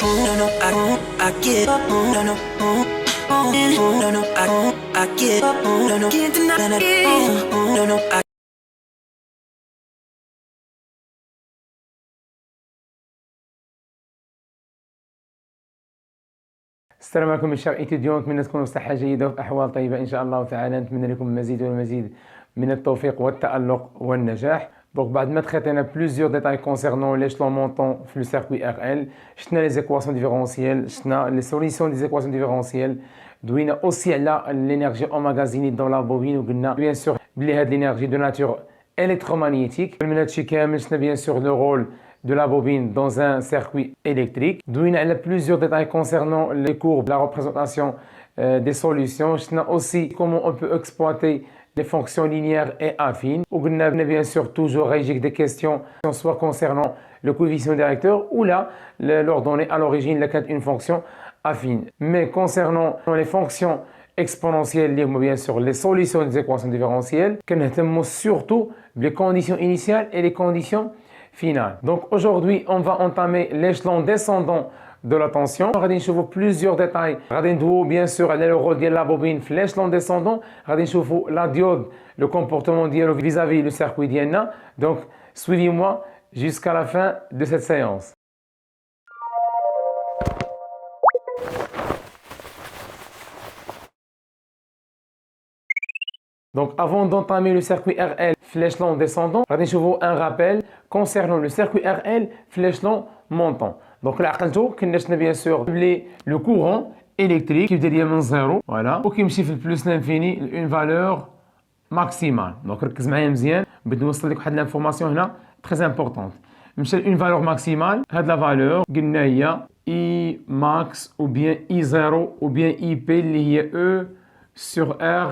No, no, I get up. No, no, no, no, I get up. No, no, can't deny it. No, no, السلام عليكم mes chers étudiants، نتمنى تكونوا بصحة جيدة وفي أحوال طيبة إن شاء الله تعالى. نتمنى لكم المزيد والمزيد من التوفيق والتألق والنجاح. Donc بعد ما تخيطنا plusieurs détails concernant l'échelon montant في le circuit RL، شفنا les équations différentielles، شفنا les solutions des équations différentielles، دوينا aussi على l'énergie emmagasinée dans la bobine، وقلنا bien sûr بلي هاد l'énergie de nature électromagnétique. من هادشي كامل شفنا bien sûr le rôle de la bobine dans un circuit électrique. D'où il y a plusieurs détails concernant les courbes, la représentation des solutions. Je sais aussi comment on peut exploiter les fonctions linéaires et affines. On a bien sûr toujours réagi des questions, soit concernant le coefficient directeur ou là, leur donner à l'origine une fonction affine. Mais concernant les fonctions exponentielles, bien sûr les solutions des équations différentielles, nous surtout les conditions initiales et les conditions finale. Donc aujourd'hui, on va entamer l'échelon descendant de la tension. On va voir plusieurs détails. On va voir bien sûr le rôle de la bobine dans l'échelon descendant. On va voir la diode, le comportement vis-à-vis du circuit d'Iena. Donc suivez-moi jusqu'à la fin de cette séance. Donc avant d'entamer le circuit RL l'échelon descendant, on va un rappel concernant le circuit RL l'échelon montant. Donc là, on a bien sûr le courant électrique qui est 0, voilà, ou qui me plus l'infini une valeur maximale. Donc ركز معايا مزيان بدي نوصل لك واحد l'information هنا très importante. Une valeur maximale, la valeur قلنا هي I max ou bien I0 ou bien IP اللي هي E sur R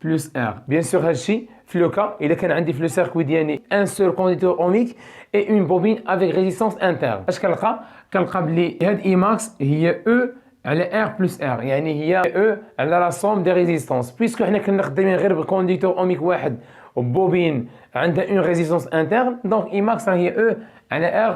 plus R. Bien sûr, هادشي في le cas إذا كان عندي في le circuit ديالي un seul conducteur ohmique et une bobine avec résistance interne. اش كنلقى بلي هاد I max هي E على R plus R، يعني هي E على la somme des résistances. Puisque حنا كنا خدامين غير بكونديكتور اوميك واحد وبوبين عندها une résistance interne، donc I max هي E على R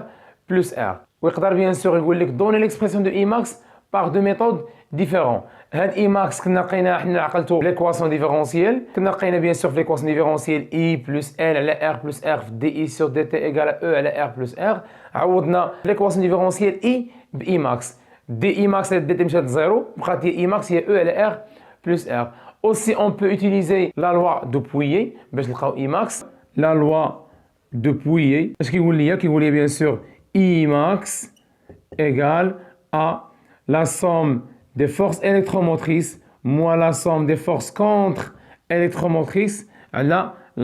plus R. ويقدر bien sûr يقول لك donner l'expression de I max par deux méthodes différentes. هاد I max كنا لقينا حنا عقلتو l'équation différentielle، كنا لقينا bien sûr في l'équation différentielle I plus L على R plus R في dI sur dt égale à E على R plus R. عوضنا l'équation différentielle I ب I max. dI max على dt مشات زيرو، بقات هي I max هي E على R plus R. Aussi on peut utiliser la loi de Pouillet باش نلقاو I max. La loi de Pouillet اش كيقول لي؟ كيقول لي bien sûr I max égale à la somme des forces électromotrices moins la somme des forces contre-électromotrices à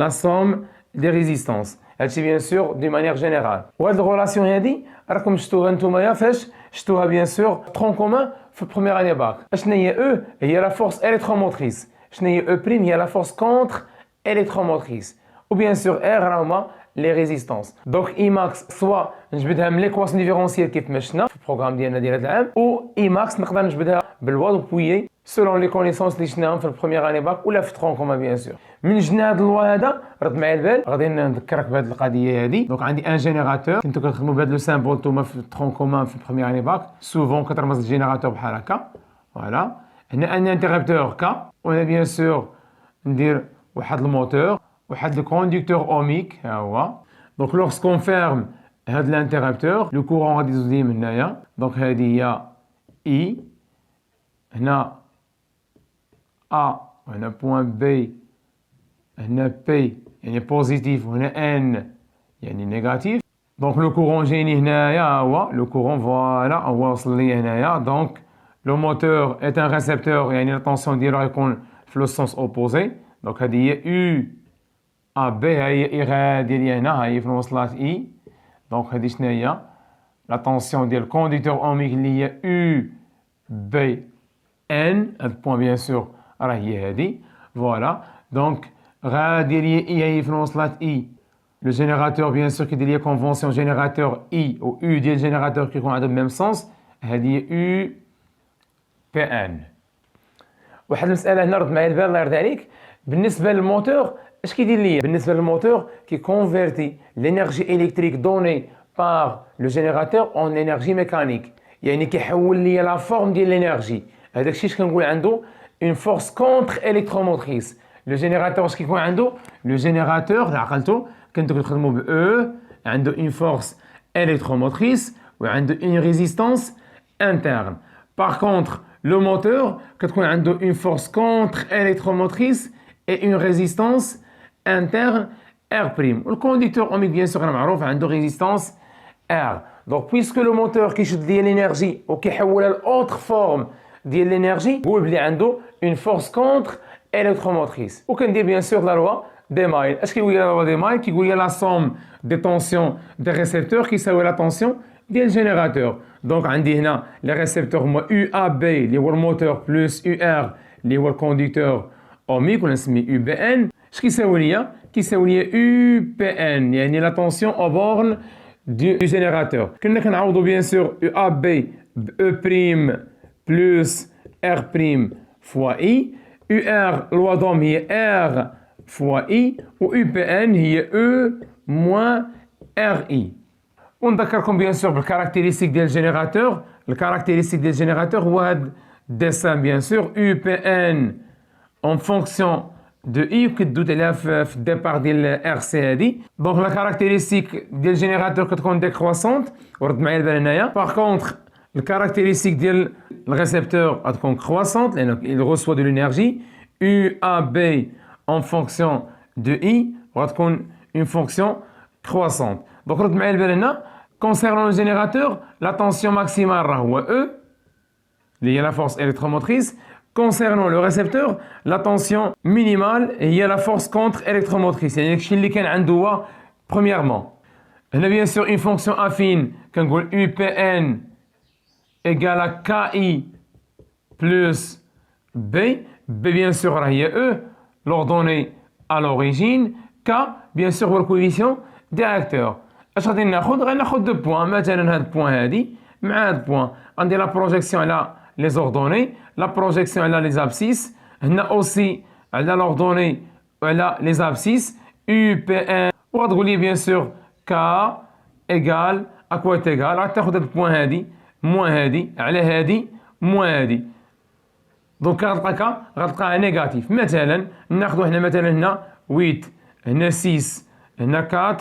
la somme des résistances. هادشي bien sûr d'une manière générale. وهاد الريلاسيون هادي راكم شفتوها نتوما فاش شفتوها bien sûr tronc commun في première année bac. شنو هي E؟ هي la force électromotrice. شنو هي E'؟ هي la force contre-électromotrice. ou bien sûr R راهما les résistances. Donc I max soit نجبدها من l'équation différentielle كيف ما شفنا في البروغرام ديالنا ديال هذا العام، و I max نقدر نجبدها باللوا دو بويي selon les connaissances اللي شفناهم في البروميير اني باك ولا في ترون كومان بيان سور. من جبنا هذا اللوا هذا رد معايا البال، غادي نذكرك بهذه القضيه هذه. دونك عندي ان جينيراتور، كنتو كتخدموا بهذا لو سامبول نتوما في ترون كومان في البروميير اني باك، سوفون كترمز الجينيراتور بحال هكا، فوالا. هنا ان انتربتور كا، وهنا بيان سور ندير واحد الموتور، واحد الكوندكتور اوميك ها هو. Donc lorsqu'on ferme l'interrupteur, le courant غادي يزيد من هنايا. Donc هذه هي I، هنا A، وهنا point B، هنا P يعني بوزيتيف وهنا N يعني نيجاتيف. Donc le courant جايني هنايا ها هو le courant، فوالا هو وصل لي هنايا. Donc le moteur est un récepteur، يعني la tension ديالو غيكون في le sens opposé. Donc هذه هي U AB، هي I غادي لي هنا، هي فين وصلات I. دونك هادي شنو هي؟ لا طونسيون ديال الكونديكتور اوميك اللي هي U B N. هاد البوان بيان سور راه هي هادي، فوالا. دونك غادي لي I هي فين وصلات I. لو جينيراتور بيان سور كيدير لي كونفونسيون جينيراتور I و U ديال الجينيراتور كيكون عندهم ميم سونس، هادي هي U P N. واحد المسألة هنا رد معايا البال الله يرضي عليك، بالنسبة للموتور اش كيدير ليا؟ بالنسبه للموتور كيكونفيرتي l'énergie électrique donnée par le générateur en énergie mécanique. يعني كيحول لي لا فورم ديال لينيرجي. هذاك الشيء اش كنقول عنده اون فورس كونتر الكتروموتريس. لو جينيراتور اش كيكون عنده؟ لو جينيراتور عقلتو كنتو كتخدموا ب او عنده اون فورس الكتروموتريس وعنده اون ريزيستانس interne. Par contre, le moteur كتكون عنده une force contre électromotrice et une résistance interne R'. Le conducteur ohmique bien sûr معروف عنده résistance R. Donc puisque le moteur كيشد ديال l'énergie وكيحولها لautre forme ديال l'énergie نقول بلي عنده une force contre électromotrice. وكندير bien sûr la loi des mailles. اش كيقول لي la loi des mailles؟ كيقول لي la somme des tensions des récepteurs كيساوي la tension ديال الجينيراتور. دونك عندي هنا لي ريسبتور هما يو ا بي اللي هو الموتور بلس يو ار اللي هو الكونديكتور اوميك ولا نسميه يو بي ان. اش كيساوي ليا؟ كيساوي ليا يو بي ان يعني لا طونسيون او بورن دو جينيراتور. كنا كنعوضو بيان سور يو ا بي ب او بريم بلس ار بريم فوا اي. يو ار لوا دوم هي ار فوا اي و يو بي ان هي او موان ار اي. ونذكركم بيان سور بالكاركتيرستيك ديال الجينيراتور. الكاركتيرستيك ديال الجينيراتور هو هاد الديسان بيان سور يو بي ان اون فونكسيون دو اي كدوت عليها في الديبار ديال ار سي هادي. دونك لا كاركتيرستيك ديال الجينيراتور كتكون ديكروسونت ورد معايا البال هنايا. باغ كونطخ الكاركتيرستيك ديال الريسبتور غتكون كروسونت لانه il reçoit de l'énergie. U A B en fonction de I غتكون une fonction croissante. Donc رد معايا البال هنا. Concernant le générateur, la tension maximale راه هو E اللي هي la force électromotrice. Concernant le récepteur, la tension minimale هي la force contre électromotrice. يعني داكشي اللي كان عنده هو premièrement. هنا bien sûr une fonction affine كنقول UPN égale à KI plus B. B bien sûr راه هي E l'ordonnée à l'origine. K bien sûr هو الكوفيسيون ديريكتور. اش غادي ناخذ؟ غناخذ دو بوان مثلا هاد البوان هادي مع هاد البوان غندير لا بروجيكسيون على لي زوردوني لا بروجيكسيون على لي زابسيس هنا اوسي على لوردوني وعلى لي زابسيس يو بي ان وغتقول لي بيان سور كا ايغال اكوا تيغال غتاخذ هاد البوان هادي موان هادي على هادي موان هادي دونك غتلقى كا غتلقاها نيجاتيف. مثلا ناخذ هنا مثلا هنا 8 هنا 6 هنا 4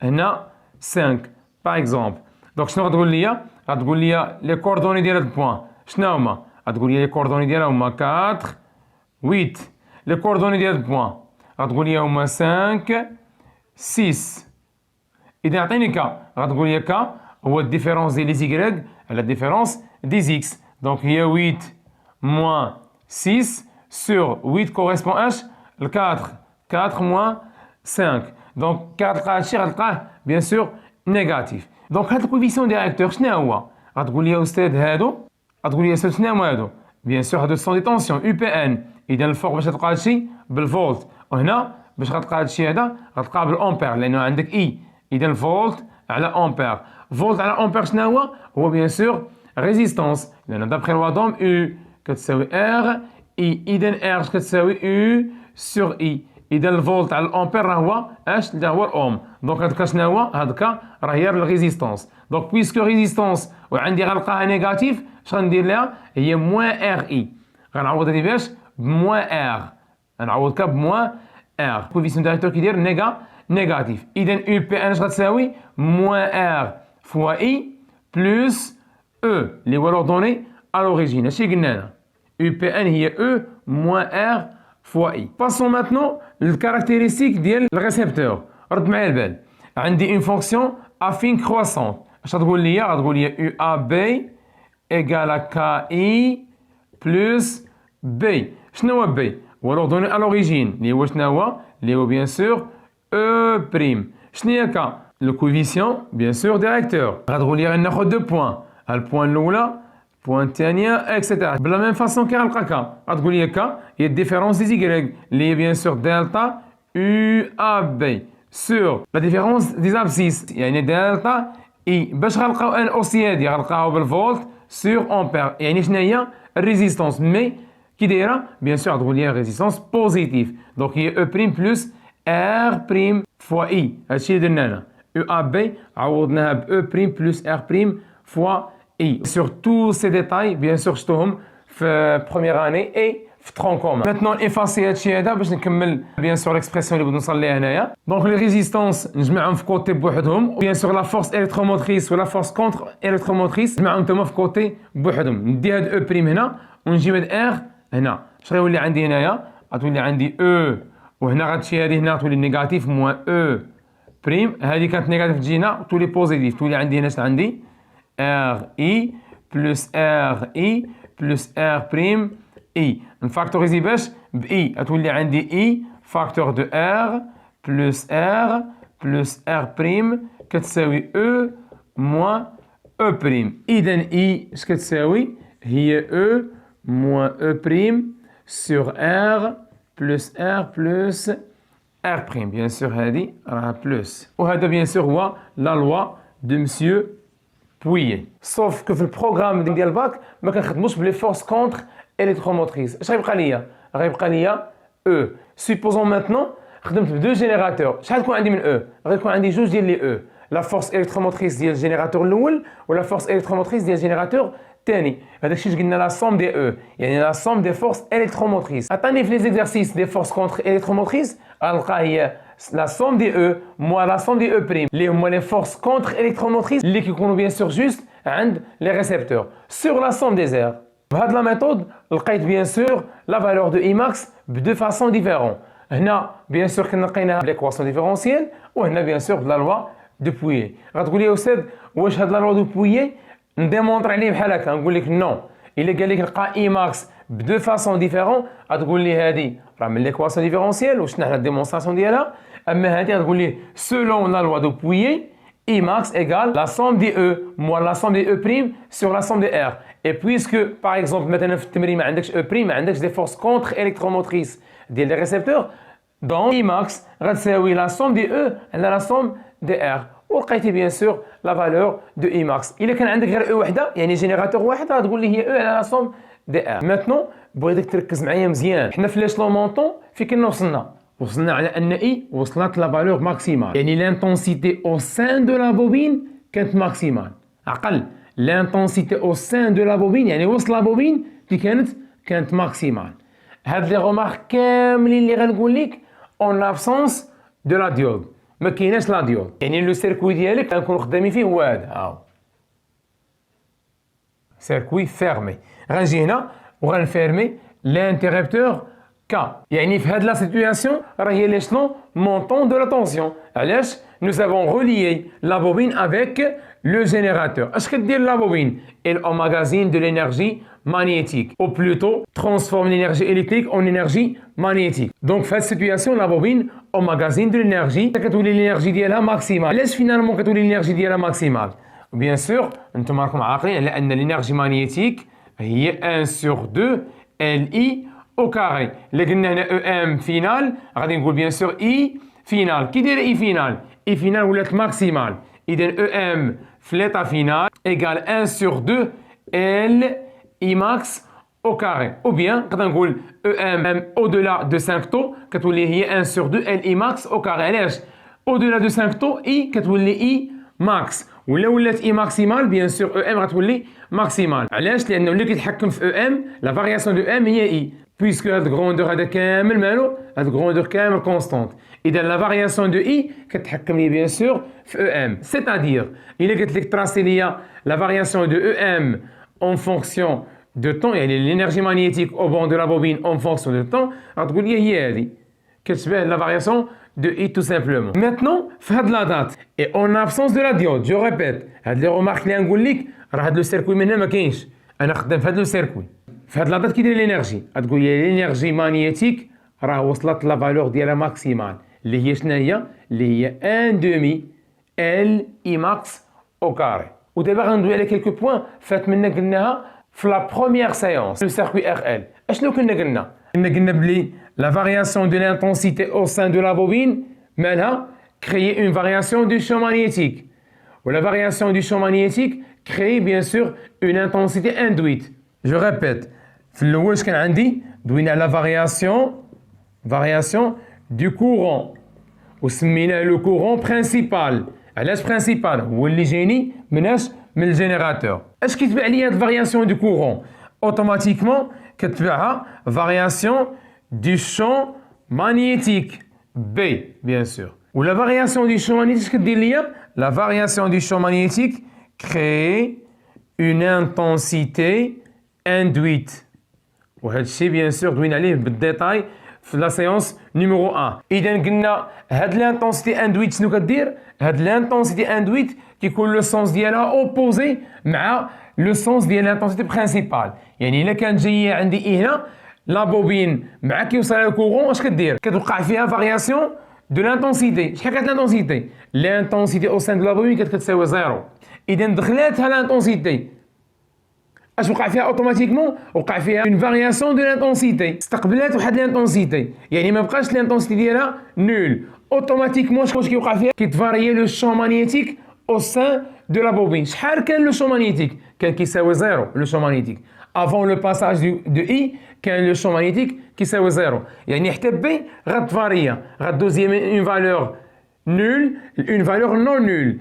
هنا 5 باغ اكزومبل. دونك شنو غتقول لي؟ غتقول لي لي كوردوني ديال هاد البوان شنو هما؟ غتقول لي لي كوردوني ديالها هما 4 8. لي كوردوني ديال هاد البوان غتقول لي هما 5 6. اذا عطيني كا غتقول لي كا هو الديفيرونس ديال لي زيكغيك على الديفيرونس دي زيكس. دونك هي 8 موان 6 سور 8 كوريسبون اش ل 4 4 موان 5. دونك كي غتلقى هادشي غتلقاه بيان سور نيجاتيف. دونك هاد الكوفيسيون ديريكتور شنو هو؟ غتقول لي استاذ هادو غتقول لي استاذ شنو هما هادو؟ بيان سور هادو سون دي طونسيون يو بي ان. اذا الفوق باش تلقى هادشي بالفولت وهنا باش غتلقى هادشي هذا غتلقاه بالامبير لانه عندك اي. اذا الفولت على امبير. فولت على امبير شنو هو؟ هو بيان سور ريزيستانس لان دابخي لوا دوم او كتساوي ار اي. اذا ار كتساوي او سور اي. اذا الفولت على الامبير راه هو اش؟ اللي هو الاوم. دونك هذاك شنو هو؟ هذاك راه هي الريزيستانس. دونك بويسكو ريزيستانس وعندي غنلقاها نيجاتيف اش غندير لها؟ هي موان ار اي. غنعوض هادي باش بموان ار. غنعوض بموان ار. كوفيسيون ديريكتور كيدير نيجاتيف. اذا يو بي ان اش غتساوي؟ موان ار فوا اي بلس او اللي هو لوردوني ا لوريجين. هادشي قلنا هنا يو بي ان هي او موان ار fois I. Passons maintenant les caractéristiques ديال الريسبتور. رد معايا البال. عندي une fonction affine croissante. اش غتقول لي؟ غتقول لي U A B égale à KI plus B. شنو هو B؟ هو l'ordonnée à l'origine اللي هو شنو هو؟ اللي هو bien sûr E prime. شنو هي K؟ le coefficient bien sûr directeur. غتقول لي غناخذ دو بوان. البوان الاولى بوان الثانية اكسيتيرا. بلا ميم فاسون كي غنلقى كا غتقول لي كا هي الديفيرونس دي زيكغيك اللي هي بيان سور دلتا يو ا بي سور لا ديفيرونس دي زابسيس يعني دلتا اي. باش غنلقاو ان اوسي هادي غنلقاو بالفولت سور امبير يعني شنو هي الريزيستونس مي كي دايره بيان سور غتقول لي ريزيستونس بوزيتيف. دونك هي او بريم بلس ار بريم فوا اي. هادشي اللي درنا هنا يو ا بي عوضناها ب او بريم بلس ار بريم فوا I. Sur tous ces détails, bien sûr, شفتوهم في première année et في tronc commun. Maintenant, effacer هادشي هذا باش نكمل bien sûr l'expression اللي بغيت نوصل ليها هنايا. Donc les résistances نجمعهم في كوتي بوحدهم. Bien sûr la force électromotrice ولا force contre électromotrice نجمعهم تما في كوتي بوحدهم. ندي هاد او بريم هنا ونجيب هاد R هنا. اش غيولي عندي هنايا؟ غتولي عندي او وهنا غتمشي هذه هنا تولي نيجاتيف موان او بريم. هذه كانت نيجاتيف تجينا تولي بوزيتيف. تولي عندي هنا عندي ار اي بلس ار اي بلس ار بريم اي. نفاكتوريزي باش ب اي غتولي عندي اي فاكتور دو ار بلس ار بريم كتساوي او موان او بريم. اذا اي اش كتساوي؟ هي او موان او بريم sur R plus R plus R prime. Bien sûr, هذه راها plus. وهذا bien sûr هو la loi de Monsieur Pouillet. Sauf que في البروغرام ديال الباك ما كنخدموش بلي فورس كونتر الكتروموتريس. اش غيبقى ليا؟ غيبقى ليا او. سيبوزون ماتنون خدمت بدو جينيراتور. شحال تكون عندي من او؟ غيكون عندي جوج ديال لي او. لا فورس الكتروموتريس ديال الجينيراتور الاول ولا فورس الكتروموتريس ديال الجينيراتور الثاني. هذاك الشيء قلنا لا سوم دي او، يعني لا سوم دي فورس الكتروموتريس. عطاني في لي زيكزارسيس دي فورس كونتر الكتروموتريس غنلقى هي لا سوم دي او موا لا سوم دي او بريم اللي هما لي فورس كونتر الكتروموتريس اللي كيكونوا بيان سور جوست عند لي ريسبتور سور لا سوم دي زير. بهاد لا ميثود لقيت بيان سور لا فالور دو اي ماكس بدو فاسون ديفيرون. هنا بيان سور كنا لقيناها بليكواسيون ديفيرونسيال وهنا بيان سور بلا لوا دو بويي. غتقول لي يا استاذ واش هاد لا لوا دو بويي نديمونطر عليه بحال هكا؟ نقول لك نو. الا قال لك لقى اي ماكس بدو فاسون ديفيرون غتقول لي هذه راه من ليكواسيون ديفيرونسيال وشنا حنا الديمونستراسيون ديالها. اما هذه غتقول لي سولون لا لوا دو بويي اي ماكس ايغال لا سوم دي او موا لا سوم دي او بريم سور لا سوم دي ار. اي بويسكو باغ اكزومبل مثلا في التمرين ما عندكش او بريم ما عندكش دي فورس كونتر الكتروموتريس ديال لي ريسبتور دونك اي ماكس غتساوي لا سوم دي او على لا سوم دي ار. ولقيتي بيان سور لا فالور دو اي ماكس. الا كان عندك غير او وحده يعني جينيراتور واحد غتقول لي هي او على لا سوم دي ار. ماتنون بغيتك تركز معايا مزيان. حنا في ليشلون مونطون فين كنا وصلنا على ان اي وصلت لا فالور ماكسيمال، يعني لانتونسيتي او سان دو لا بوبين كانت ماكسيمال. عقل لانتونسيتي او سان دو لا بوبين يعني وسط لا بوبين اللي كانت ماكسيمال. هاد لي رومارك كاملين اللي غنقول لك اون ابسونس دو لا ديود ما كايناش لا ديود، يعني لو سيركوي ديالك غنكونوا خدامين فيه هو هذا هاو سيركوي فيرمي. غنجي هنا وغنفيرمي لانتيربتور كا، يعني في هاد لا سيتوياسيون راه هي ليشلون مونطون دو لا طونسيون. علاش؟ nous avons relié la bobine avec le générateur. اش كدير لا بوبين؟ Elle emmagasine de l'énergie magnétique ou plutôt transforme l'énergie électrique en énergie magnétique. Donc في هاد السيتوياسيون لا بوبين emmagasine de l'énergie كتولي l'énergie ديالها ماكسيمال. علاش فينالمون كتولي l'énergie ديالها ماكسيمال؟ بيان سور انتم راكم عاقلين على ان l'énergie magnétique هي 1 sur 2 LI au carré. اللي قلنا هنا EM فينال غادي نقول بيان سور I فينال. كي داير I فينال؟ I فينال ولات ماكسيمال. إذا EM في l'état final égale 1 sur 2 L I max au carré. Ou bien نقدر نقول EM au-delà de 5 taux كتولي هي 1 sur 2 L I max au carré. علاش؟ au-delà de 5 taux I كتولي I max. ولا ولات I ماكسيمال بيان سور EM غتولي ماكسيمال. علاش؟ لأنه اللي كيتحكم في EM لا فارياسيون دو EM هي I. puisque هاد الغروندور هذا كامل مالو هاد الغروندور كامل كونستانت. اذا لا فارياسيون دو اي كتحكم لي بيان سور في او ام. سيتادير الا قلت لك تراسي ليا لا فارياسيون دو او ام اون فونكسيون دو طون يعني لينيرجي مانيتيك او بون دو لا بوبين اون فونكسيون دو طون غتقول لي هي هذه كتشبه لا فارياسيون دو اي تو سامبلومون. ميتنون في هاد لا دات اي اون ابسونس دو لا ديود جو ريبيت هاد لي رومارك اللي غنقول لك راه هاد لو سيركوي من هنا ما كاينش. انا خدام في هاد لو سيركوي في هاد لاطات كيدير لينيرجي غتقول لي لينيرجي مانيتيك راه وصلت لا فالور ديالها ماكسيمال اللي هي شنو هي؟ اللي هي 1 دومي ال اي ماكس او كاري. ودابا غندوي على كيلكو بوين فات منا قلناها في لا بروميير سيونس لو سيركوي ار ال. اشنو كنا قلنا بلي لا فارياسيون دو لانتونسيتي او سان دو لا بوبين مالها كريي اون فارياسيون دو شون مانيتيك ولا فارياسيون دو شون مانيتيك كريي بيان سور اون انتونسيتي اندويت. جو ريبيت في الاول كان عندي دوينا على فارياسيون du courant وسميناه لو كورون برينسيبال. علاش برينسيبال؟ هو اللي جايني مناش من الجينيراتور. اش كيتبع لي هاد الفارياسيون دو كورون؟ اوتوماتيكمون كتبعها فارياسيون دو شون مانيتيك بي بيان سور. و لا فارياسيون دو شون مانيتيك كدير ليا؟ لا فارياسيون دو شون مانيتيك كري اون انتنسيتي اندويت. وهذا الشيء بيان سور دوينا عليه بالديتاي في لا سيونس نيميرو 1. اذا قلنا هاد لانتونسيتي اندويت شنو كدير؟ هاد لانتونسيتي اندويت كيكون لو سونس ديالها اوبوزي مع لو سونس ديال لانتونسيتي برينسيبال. يعني الا كانت جايه عندي هنا لا بوبين مع كيوصل الكورون اش كدير؟ كتوقع فيها فارياسيون دو لانتونسيتي. شحال كانت لانتونسيتي؟ لانتونسيتي او سان دو لا بوبين كتساوي زيرو. اذا دخلاتها لانتونسيتي اش وقع فيها اوتوماتيكمون؟ وقع فيها اون فارياسيون دو لانتونسيتي، استقبلات واحد لانتونسيتي. يعني ما بقاش لانتونسيتي ديالها نول، اوتوماتيكمون واش كيوقع فيها؟ كيتفاريي لو شون مانيتيك او سان دو لا بوبين. شحال كان لو شون مانيتيك؟ كان كيساوي زيرو لو شون مانيتيك. افون لو باساج دو اي كان لو شون مانيتيك كيساوي زيرو. يعني حتى بي غتفاريا، غدوزي من اون فالور نول لون فالور نون نول.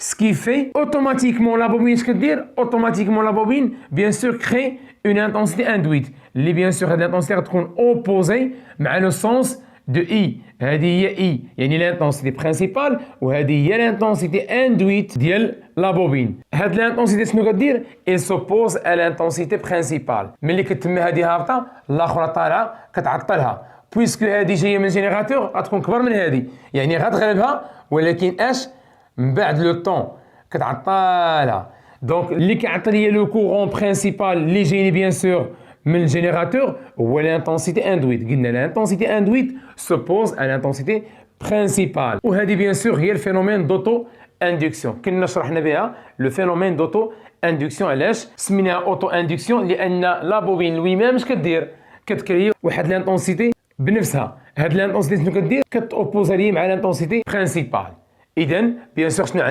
Ce qui fait automatiquement la bobine, ce que dire automatiquement la bobine, bien sûr, crée une intensité induite. اللي bien sûr l'intensité تكون opposée مع le sens de I. هذه هي I يعني l'intensité principale وهذه هي l'intensité induite ديال la bobine. هاد l'intensité شنو كدير؟ elle s'oppose à l'intensité principale. ملي كتم هذه هابطة الأخرى طالعة كتعطلها. puisque هذه جاية من جينيراتور غتكون كبر من هذه، يعني غتغلبها ولكن اش؟ من بعد لو طون كتعطلها. دونك اللي كيعطل هي لو كورون برينسيبال اللي جايني بيان سور من الجينيراتور هو لانتونسيتي اندويت. قلنا لانتونسيتي اندويت سوبوز ا لانتونسيتي برينسيبال. وهذه بيان سور هي الفينومين دوتو اندكسيون. كنا شرحنا بها لو فينومين دوتو اندكسيون. علاش سميناها اوتو اندكسيون؟ لان لا بوبين لوي ميم اش كدير؟ كتكري واحد لانتونسيتي بنفسها. هاد لانتونسيتي شنو كدير؟ كتوبوزالي مع لانتونسيتي برينسيبال. إذا بيان سور شنو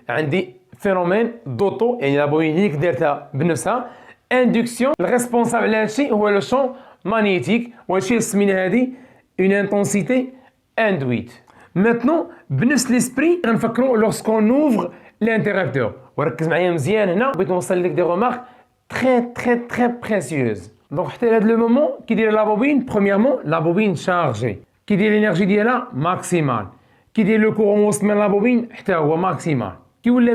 عندي فينومين دوتو يعني لا بوين اللي دارتها بنفسها اندكسيون. الريسبونسابل على هادشي هو لو شون مانيتيك وهادشي اللي سمينا هادي اون انتونسيتي اندويت. ماتنون بنفس ليسبري غنفكروا لورسكون نوفر لانتيرابتور. وركز معايا مزيان هنا بغيت نوصل لك دي رومارك تري بريسيوز. دونك حتى لهاد لو مومون كيدير لا بوبين برومييرمون لا بوبين شارجي كيدير لينيرجي ديالها ماكسيمال. كيدير لو كورون وسط من لا بوبين حتى هو ماكسيمال. كي ولا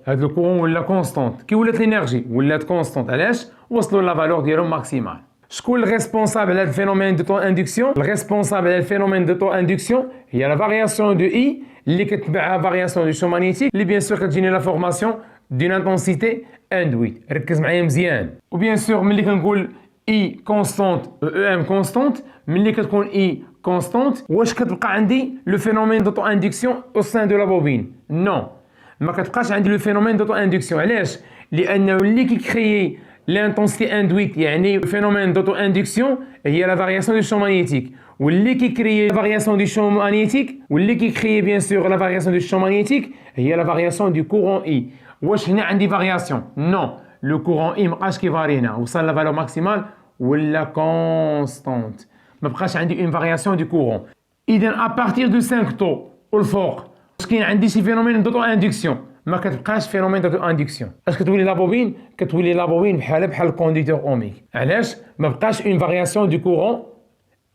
هاد لو كورون ولا كونستونت، كي ولات لينيرجي ولات كونستونت. علاش؟ وصلوا لا فالور ديالهم ماكسيمال. شكون الريسبونسابل على هاد الفينومين دو طو اندكسيون؟ الريسبونسابل على الفينومين دو طو اندكسيون هي لا فارياسيون دو اي اللي كتبعها فارياسيون دو شون مانيتيك اللي بيان سور كتجيني لا فورماسيون دون انتونسيتي اندويت. ركز معايا مزيان. وبيان سور ملي كنقول اي كونستونت او ام كونستونت، ملي كتكون اي كونستونت واش كتبقى عندي لو فينومين دوتو اندكسيون او سان دو لا بوبين؟ نو، ما كتبقاش عندي لو فينومين دوتو اندكسيون. علاش؟ لانه اللي كيكريي لانتونسيتي اندويت يعني فينومين دوتو اندكسيون هي لا فارياسيون دو شون مانيتيك، واللي كيكريي فارياسيون دو شون مانيتيك واللي كيكريي بيان سور لا فارياسيون دو شون مانيتيك هي لا فارياسيون دو كورون اي. واش هنا عندي فارياسيون؟ نو، لو كورون اي مابقاش كيفاري هنا، وصل لا فالور ماكسيمال ولا كونستونت، ما بقاش عندي اون فارياسيون دو كورون. اذا ابارتير دو 5 طو والفوق واش كاين عندي شي فينومين دوتو اندكسيون؟ ما كتبقاش فينومين دوتو اندكسيون. اش كتولي لا بوبين؟ كتولي لا بوبين بحال الكونديتور اوميك. علاش؟ ما بقاش اون فارياسيون دو كورون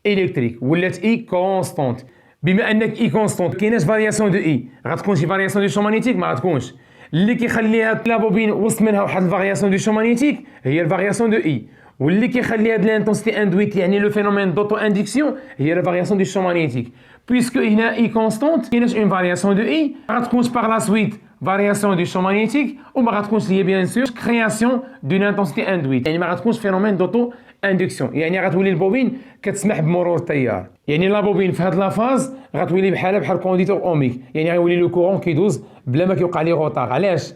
الكتريك، ولات اي كونستونت. بما انك اي كونستونت كايناش فارياسيون دو اي، غتكون شي فارياسيون دو شون مانيتيك؟ ما غتكونش. اللي كيخليها لا بوبين وسط منها واحد الفارياسيون دو شون مانيتيك هي الفارياسيون دو اي، واللي كيخليها د لانتونسيتي اندويت يعني لو فينومين دوتو اندكسيون هي لا فارياسيون دو شون مانيتيك. بويسكو هنا اي كونستونت كايناش اون فارياسيون دو اي، ما غتكونش باغ لا سويت فارياسيون دو شون مانيتيك وما غتكونش هي بيان سور كرياسيون دون انتونسيتي اندويت، يعني ما غتكونش فينومين دوتو اندكسيون. يعني غتولي البوبين كتسمح بمرور التيار، يعني لا بوبين في هاد لا فاز غتولي بحال كونديتور اوميك، يعني غيولي لو كورون كيدوز بلا ما كيوقع ليه غوطار. علاش؟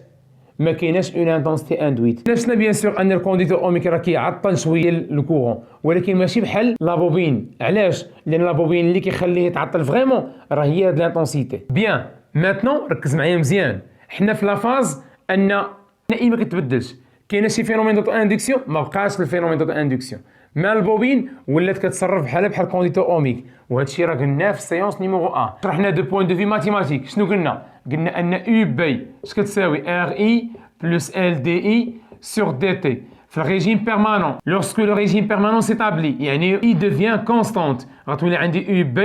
ما كايناش اون انتونسيتي اندويت. عرفنا بيان سور ان الكونديتور اوميك راه كيعطل شويه الكورون، ولكن ماشي بحال لا بوبين. علاش؟ لان لا بوبين اللي كيخليه يتعطل فريمون راه هي هاد لانتونسيتي. بيان ماتنون ركز معايا مزيان. حنا في لا فاز ان اي ما كتبدلش، كاينه شي فينومين دوتو اندكسيون ما بقاش الفينومين دوتو اندكسيون، ما البوبين ولات كتصرف بحال كونديتور اوميك. وهذا الشيء راه قلناه في السيونس نيميرو 1. شرحنا دو بوين دو في ماتيماتيك. شنو قلنا؟ قلنا ان يو بي اش كتساوي ار اي plus LDI sur DT. في الرégime permanent, lorsque le régime permanent s'établit, يعني I devient constante. غتولي عندي UB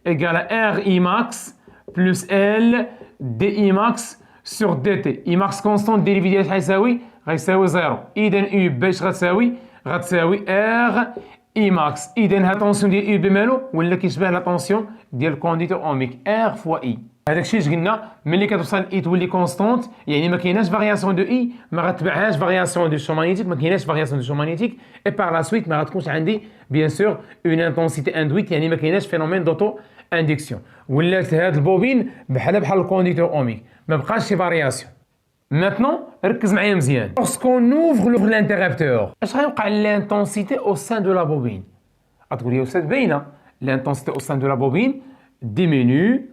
égale à RI max plus L DI max sur DT. I max constante ديريفي ديالها شحال يساوي؟ غيساوي 0. إذا UB اش غتساوي؟ غتساوي R I max. إذا ها طونسيون ديال UB مالو ولا كيشبه لا طونسيون ديال الكونديتور اوميك R فوا I. هذاك الشيء اش قلنا ملي كتوصل اي تولي كونستونت يعني ما كايناش فارياسيون دو اي ما غتبعهاش فارياسيون دو شو مانيتيك ما كايناش فارياسيون دو شو مانيتيك اي بار لا سويت ما غتكونش عندي بيان سور اون انتنسيتي اندويت يعني ما كايناش فينومين دوتو اندكسيون ولات هاد البوبين بحال الكونديتور اوميك ما بقاش شي فارياسيون. Maintenant ركز معايا مزيان lorsqu'on ouvre l'interrupteur اش غيوقع l'intensité au sein de la bobine غتقول لي استاذ باينه l'intensité au sein de la bobine diminue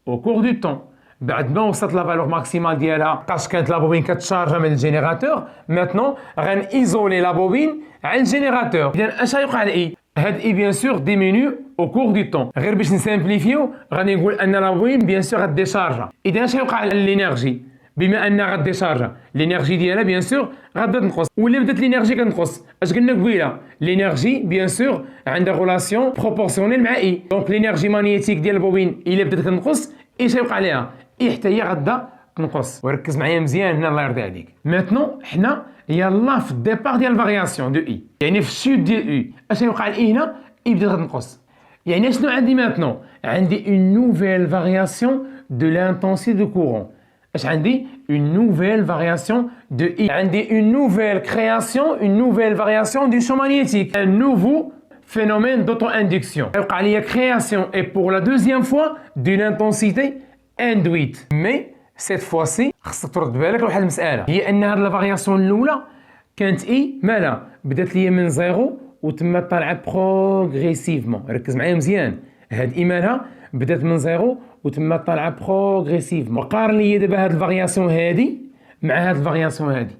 au cours du temps. بعد ما وصلت لا فالور ماكسيمال ديالها بقاش كانت لا بوبين كتشارجا من الجينيراتور ماتنون غنيزولي لا بوبين على الجينيراتور. اذا اش غيوقع لاي هاد اي بيان سور ديمينيو او كور دو طون. غير باش نسامبليفيو غادي نقول ان لا بوبين بيان سور غديشارجا. اذا اش غيوقع للانرجي بما انها غديشارجا الانرجي ديالها بيان سور غادا تنقص ولا بدات الانرجي كتنقص اش قلنا قبيله الانرجي بيان سور عندها غولاسيون بروبورسيونيل مع اي دونك الانرجي مانيتيك ديال البوبين الا بدات كتنقص ايش غيوقع ليها اي حتى هي غادا تنقص. وركز معايا مزيان هنا الله يرضي عليك. ماتنون حنا يلاه في الديبار ديال الفارياسيون دو اي يعني في الشوت ديال اي اش غيوقع لاي هنا اي بدات غتنقص يعني شنو عندي ماتنون عندي اون نوفيل فارياسيون دو لانتونسيتي دو كورون. اش عندي une nouvelle variation de I عندي une nouvelle création une nouvelle variation du champ magnétique un nouveau phénomène d'auto-induction يوقع لي création et pour la deuxième fois d'une intensité induite mais cette fois-ci خصك ترد بالك لواحد المسألة هي أن هاد الفارياسيون الأولى كانت I مالها بدات لي من زيرو وتما طالعة بروغريسيفمون. ركز معايا مزيان هاد I مالها بدات من زيرو وتما طالعه بروغريسيفمون. قارن لي دابا هاد الفارياسيون هادي مع هاد الفارياسيون هادي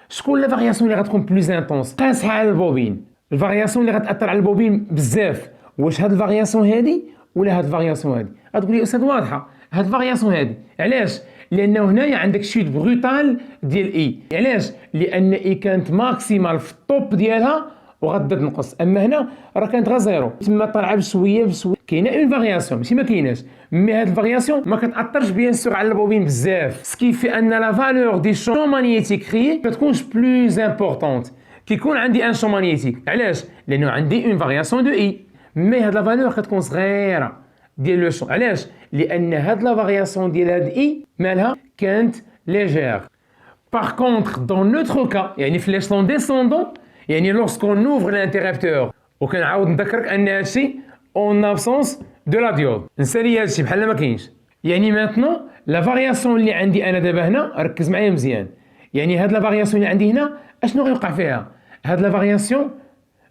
شكون لا فارياسيون اللي غتكون بلوز انتونس قاسها على البوبين الفارياسيون اللي غتاثر على البوبين بزاف واش هاد الفارياسيون هادي ولا هاد الفارياسيون هادي. غتقول لي استاذ واضحه هاد الفارياسيون هادي علاش لانه هنايا عندك شوت بروتال ديال اي علاش لان اي كانت ماكسيمال في الطوب ديالها وغدا تنقص اما هنا راه كانت غير زيرو تما طالعه بشويه بشويه كاينه اون فارياسيون ماشي ما كايناش مي هاد الفارياسيون ما كتاثرش بيان سور على البوبين بزاف سكيفي ان لا فالور دي شون مانيتيك كريي كتكونش بلوز امبورطونت كيكون عندي ان شون مانيتيك علاش لانه عندي اون فارياسيون دو اي مي هاد لا فالور كتكون صغيره ديال لو شون علاش لان هاد لا فارياسيون ديال هاد اي مالها كانت ليجير. باغ كونطخ دون نوتر كا يعني في ليشلون ديسوندون يعني lorsqu'on ouvre l'interrupteur وكنعاود نذكرك ان هادشي اون ابسونس دو لا ديود نسالي هادشي بحال ما كاينش يعني ماتنون لا فارياسيون اللي عندي انا دابا هنا ركز معايا مزيان يعني هاد لا فارياسيون اللي عندي هنا اشنو غيوقع فيها هاد لا فارياسيون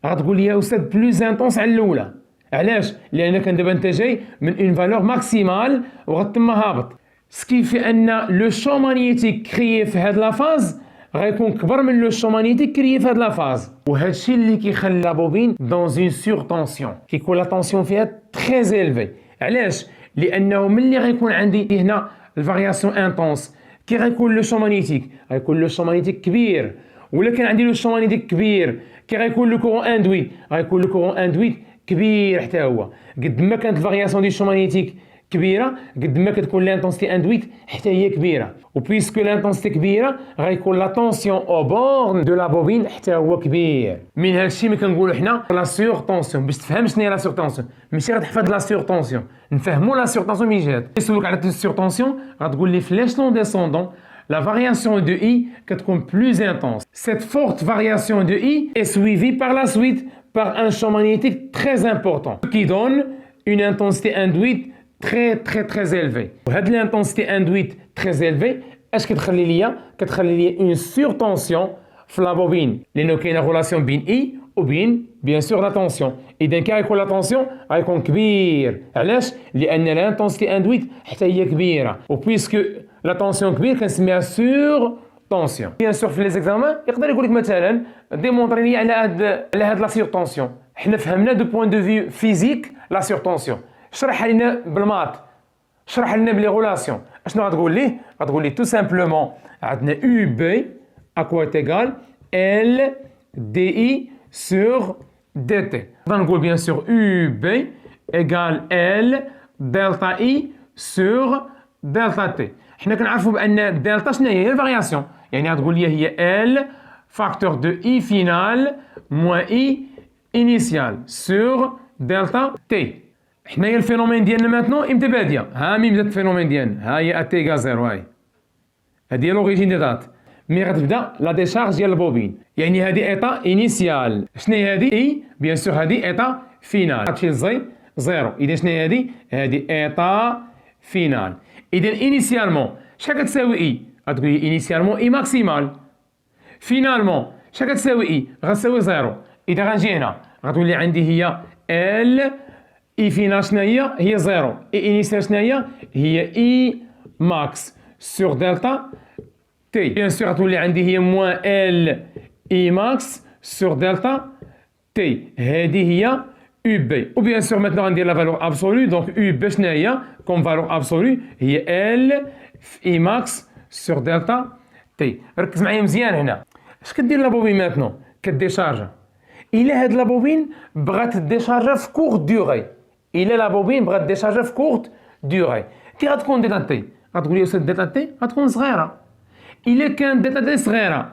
غتقول لي يا استاذ بلوز انتونس على الاولى علاش لان كان دابا انت جاي من اون فالور ماكسيمال وغتما هابط سكيفي ان لو شون مانيتيك كريي في هاد لا فاز غيكون كبر من لو شون مانيتيك كريي في هاد لا فاز وهذا الشيء اللي كيخلي لا بوبين دون اون سور طونسيون كيكون لا طونسيون فيها تري زيلفي علاش لانه ملي غيكون عندي هنا الفارياسيون انتونس كي غيكون لو شون مانيتيك غيكون لو شون مانيتيك كبير ولا كان عندي لو شون مانيتيك كبير كي غيكون لو كورون اندويت غيكون لو كورون اندويت كبير حتى هو قد ما كانت الفارياسيون دي شون مانيتيك كبيره قد ما كتكون لانتونسيتي اندويت حتى هي كبيره وبيسكو لانتونسيتي كبيره غيكون لا طونسيون او بورن دو لا بوبين حتى هو كبير. من هذا الشيء ملي كنقولوا حنا لا سور طونسيون باش تفهم شنو هي لا سور طونسيون ماشي غتحفظ لا سور طونسيون نفهموا لا سور طونسيون من جهه يسولوك على لا سور طونسيون غتقول لي في ليشلون ديسوندون la variation de I كتكون plus intense. Cette forte variation de I est suivie par la suite par un champ magnétique très important qui donne une intensité induite très élevée. وهاد l'intensité induite très élevée اش كتخلي ليا كتخلي ليا une surtension في لا بوبين لانه كاينه غولاسيون بين اي وبين بيان سور لا طونسيون اذا كي غيكون لا طونسيون غيكون كبير علاش لان لانتونسيتي اندويت حتى هي كبيره وبويسكو لا طونسيون كبير كنسميها سور طونسيون. بيان سور في لي زيكزامان يقدر يقول لك مثلا ديمونطري لي على هاد لا سور طونسيون حنا فهمنا دو بوين دو فيو فيزيك لا سور طونسيون شرح لنا بالمات شرح لنا بلي غولاسيون اشنو غتقول ليه غتقول لي تو سامبلومون عندنا يو بي à quoi est égal L DI sur DT. On va bien sûr UB égale L delta I sur delta T. احنا كنعرفوا بان الدلتا شنو هي الفارياسيون، يعني غتقول لي هي L facteur de I final moins I initial sur delta T. حنا هي الفينومين ديالنا ماتنو امتى باديه؟ ها مين بدات الفينومين ديالنا؟ ها هي اتي ايكال زيرو، هاي هادي هي لوريجين دي دات. مي غتبدا لا ديشارج ديال البوبين، يعني هادي ايطا انيسيال. شنو هي هادي؟ اي بيان سور هادي ايطا فينال. غتمشي لزي زيرو، اذا شنو هي هادي؟ هادي ايطا فينال. اذا انيسيالمون شحال كتساوي اي؟ غتقول لي انيسيالمون اي ماكسيمال. فينالمون شحال كتساوي اي؟ غتساوي زيرو. اذا غنجي هنا غتقول لي عندي هي ال اي فينال شنو هي؟ هي زيرو. اي انيسيال شنو هي؟ هي اي ماكس سور دلتا تي. بيان سور غتولي عندي هي موان ال اي ماكس سور دلتا تي. هذه هي يو بي. وبيان سور ماتنو غندير لا فالور ابسولو. دونك يو بي شنو هي كوم فالور ابسولو؟ هي ال في اي ماكس سور دلتا تي. ركز معايا مزيان هنا. اش كدير لا بوبين ماتنو؟ كديشارجا. الا هاد لا بوبين بغات ديشارجا في كورت ديوغي، الا لا بوبين بغات ديشارجا في كورت ديوغي، كي غتكون ديتا تي؟ غتقول لي استاذ ديتا تي غتكون صغيره. الا كان دلتا تي صغيره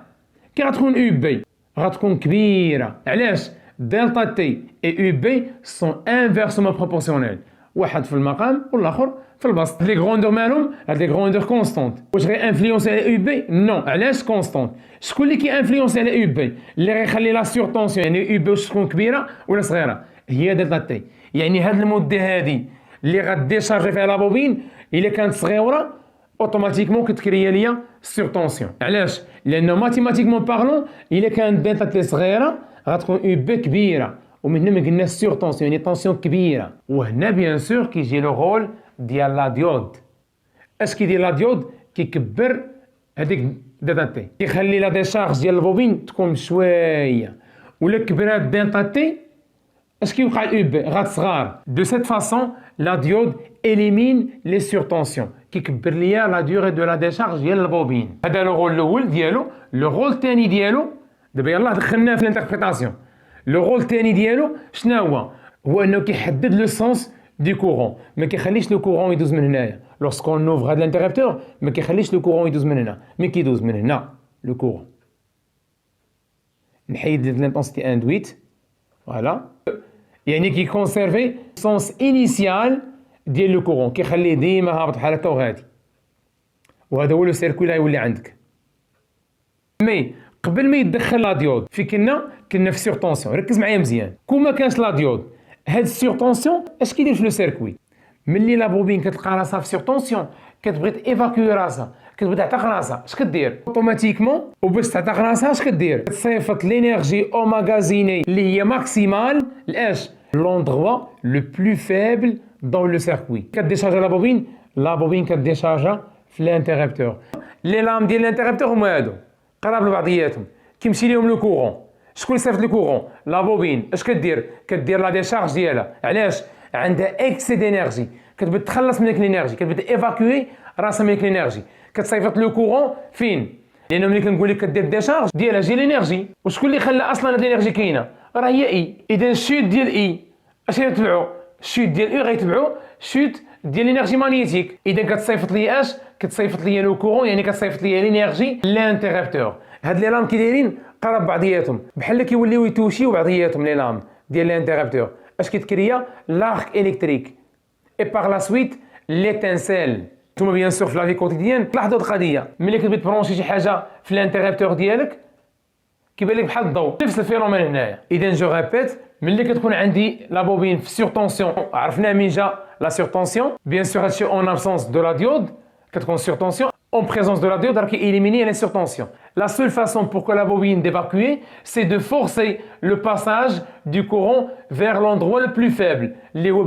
كي غتكون يو بي؟ غتكون كبيره. علاش؟ دلتا تي اي يو بي سون انفيرسمون بروبورسيونيل، واحد في المقام والاخر في البسط. لي غروندور مالهم؟ هاد لي غروندور كونستونت. واش غي انفلونسي على يو بي؟ نو. علاش كونستونت؟ شكون اللي كي انفلونسي على يو بي؟ اللي غيخلي لا سور طونسيون يعني يو بي واش تكون كبيره ولا صغيره؟ هي دلتا تي. يعني هاد المده هادي اللي غديشارجي فيها لا بوبين الا كانت صغيره اوتوماتيكمون كتكريا ليا سور طونسيون. علاش؟ لانه ماتيماتيكمون بارلون الا كانت دلتا تي صغيره غتكون يو بي كبيره، ومن هنا قلنا سور طونسيون يعني طونسيون كبيره. وهنا بيان سور كيجي لو رول ديال لا ديود. اش كيدير لا ديود؟ كيكبر هذيك دلتا تي، كيخلي لا ديشارج ديال البوبين تكون شويه. ولا كبرات دلتا تي اش كيوقع اليو بي؟ غتصغار. دو سيت فاسون لا ديود élimine les surtensions، كيكبر ليا لا ديوغي دو لا ديشارج ديال البوبين. هذا لو رول الاول ديالو. لو رول الثاني ديالو دابا يلاه دخلناه في الانتربريتاسيون. لو رول الثاني ديالو شنو هو؟ هو انه كيحدد لو سونس دي كورون، ما كيخليش لو كورون يدوز من هنايا. لورسكون نوفر هاد الانتربتور ما كيخليش لو كورون يدوز من هنا، مي كيدوز من هنا لو كورون. نحيد لانتونسيتي اندويت، فوالا، يعني كي كونسيرفي سونس انيسيال ديال لو كورون، كيخليه ديما هابط بحال هكا وغادي. وهذا هو لو سيركوي اللي غيولي عندك. مي قبل ما يدخل لا ديود في كنا في سور طونسيون. ركز معايا مزيان. كون ما كانش لا ديود هاد السور طونسيون اش كيدير في لو سيركوي؟ ملي لا بوبين كتلقى راسها في سور طونسيون كتبغي تيفاكوي راسها، كتبغي تعتق راسها، اش كدير؟ اوتوماتيكمون وباش تعتق راسها اش كدير؟ كتصيفط لينيرجي او ماغازيني اللي هي ماكسيمال لاش؟ لوندغوا لو بلو فيبل دون لو سيركوي. كديشارجا لا بوبين كديشارجا في الانتربتور. لي لام ديال الانتربتور هما هادو قراب لبعضياتهم، كيمشي ليهم لو كورون. شكون اللي صيفط لو كورون؟ لا بوبين. اش كدير؟ كدير لا ديشارج ديالها. علاش؟ عندها اكسي دينيرجي، كتبغي تخلص من ديك الانرجي، كتبغي ايفاكوي راسها من ديك الانرجي، كتصيفط لو كورون فين؟ لانه ملي كنقول لك كدير ديشارج ديالها جي الانرجي. وشكون اللي خلى اصلا هاد الانرجي كاينه؟ راه هي اي. اذا الشوت ديال اي اش غيتبعوا؟ الشوت ديال اي غيتبعوا شوت ديال الانرجي مانيتيك. اذا كتصيفط لي اش؟ كتصيفط لي لو كورون، يعني كتصيفط لي الانرجي لانتربتور. هاد لي لام كي دايرين قرب بعضياتهم، بحال كيوليو يتوشيو بعضياتهم لي لام ديال الانتربتور. اش كيتكريا؟ لارك الكتريك اي باغ لا سويت ليتانسيل. نتوما بيان سور في لا في كوتيديان تلاحظوا القضيه، ملي كتبغي تبرونشي شي حاجه في الانتربتور ديالك كيبان لك بحال الضوء. نفس الفينومين هنايا. اذا جو ريبيت، ملي كتكون عندي لا بوبين في سور طونسيون، عرفنا من جا لا سور طونسيون. بيان سور هادشي اون ابسونس دو لا ديود كتكون سور طونسيون. En présence de la diode, qui élimine les surtensions. La seule façon pour que la bobine d'évacuer, c'est de forcer le passage du courant vers l'endroit le plus faible,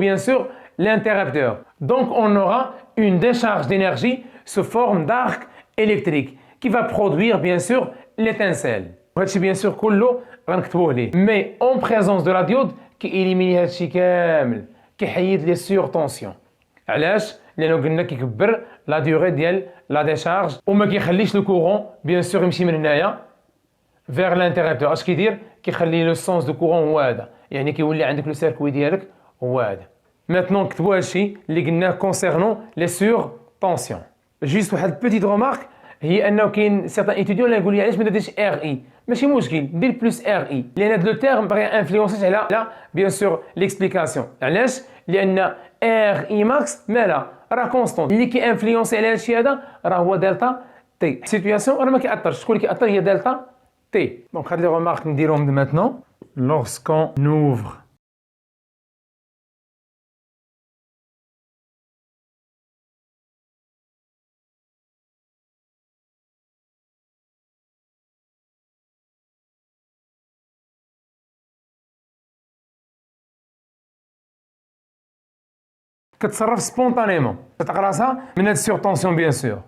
bien sûr l'interrupteur. Donc on aura une décharge d'énergie sous forme d'arc électrique qui va produire bien sûr l'étincelle. C'est bien sûr mais en présence de la diode qui élimine هادشي كامل، كيحيد les surtensions. علاش؟ لانه قلنا كيكبر لا ديوغي ديال لا ديشارج وما كيخليش لو كورون بيان سور يمشي من هنايا فيغ لانتيرابتور. اش كيدير؟ كيخلي لو سونس دو كورون هو هذا، يعني كيولي عندك لو سيركوي ديالك هو هذا. ماتنون نكتبوا هادشي اللي قلناه كونسيرنون لي سور طونسيون. جوست واحد بيتيت رومارك هي انه كاين سيغتان ايتيديون اللي يقول لي علاش ما درتش ار اي. ماشي مشكل ندير بلس ار اي لان هذا لو تيرم باغي انفلونسيش على بيان سور ليكسبليكاسيون. علاش؟ لان ار اي ماكس مالا راه كونستون، اللي كي انفلونسي على هادشي هذا راه هو دلتا تي. سيتوياسيون راه ما كيأثرش، شكون اللي كيأثر هي دلتا تي. دونك هاد لي رومارك نديرهم ماتنون. لورسكون نوفر كتصرف سبونطانيمون، تلقى راسها من هاد سور طونسيون بيان سور.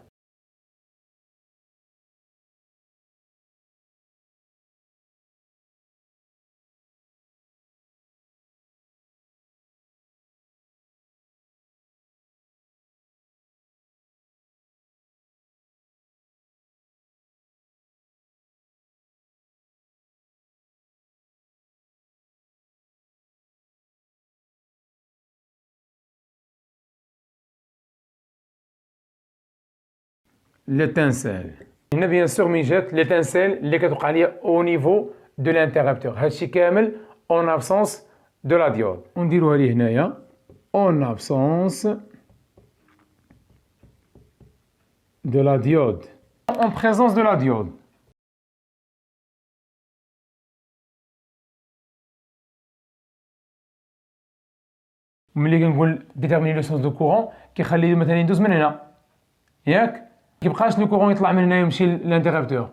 l'étincelle. هنا بيان سور من جات l'étincelle اللي كتوقع ليا au niveau de l'interrupteur. هادشي كامل en absence de la diode. ونديروها ليه هنايا en absence de la diode. En présence de la diode. ملي كنقول ديتيرميني لو سونس دو كورون كيخلي مثلا يدوز من هنا ياك، كيبقاش لو كورون يطلع من هنا يمشي للانتيرابتور.